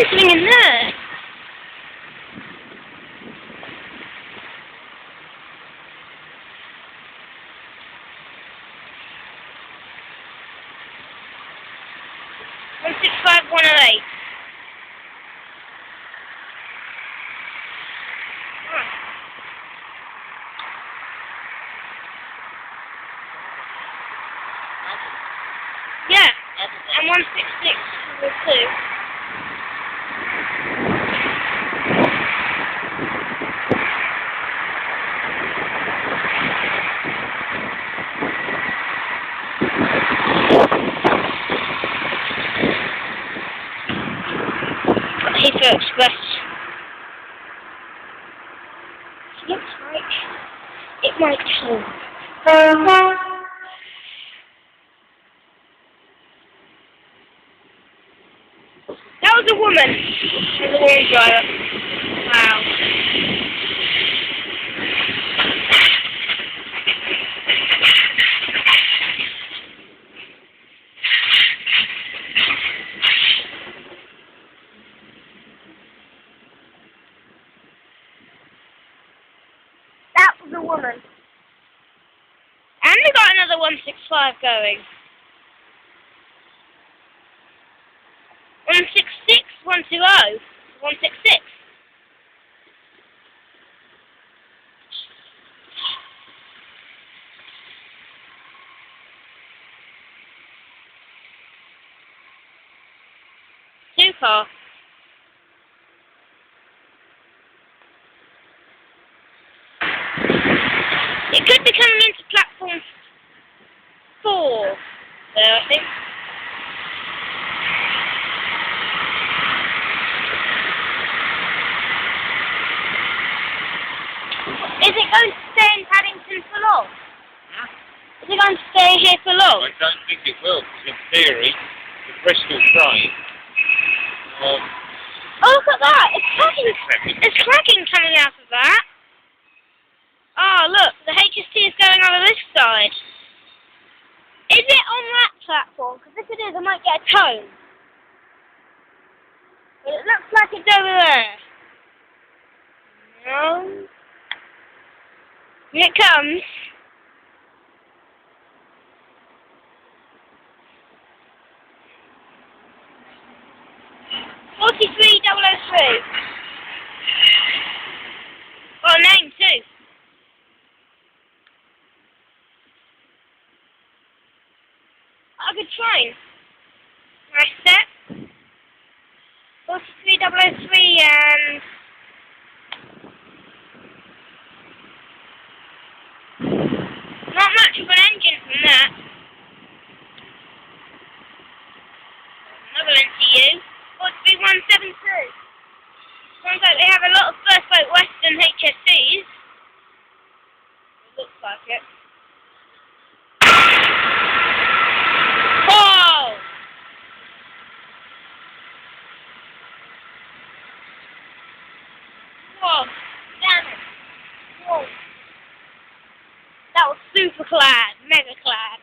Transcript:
something in there. One 165-108. Yeah, and 166-2. Heathrow Express. Looks like it might hold. That was a woman. It was a woman driver. Wow. That was a woman. And we got another 165 going. 166, 120, 166. Too far. It could be coming into platform 4 there, I think. Is it going to stay in Paddington for long? Huh? Is it going to stay here for long? I don't think it will, because in theory, the Bristol train... Oh, look at that! It's cracking! There's cracking coming out of that! Oh, look! The HST is going over this side. Is it on that platform? Because if it is, I might get a tone. But it looks like it's over there. No. Here it comes. $43,003. Got a name too. A good train. Nice set. 43003 and not much of an engine from that. Another NTU. 43172. Sounds like they have a lot of First Boat Western HSCs. It looks like it. Whoa! Whoa! Damn it! Whoa! That was super clad.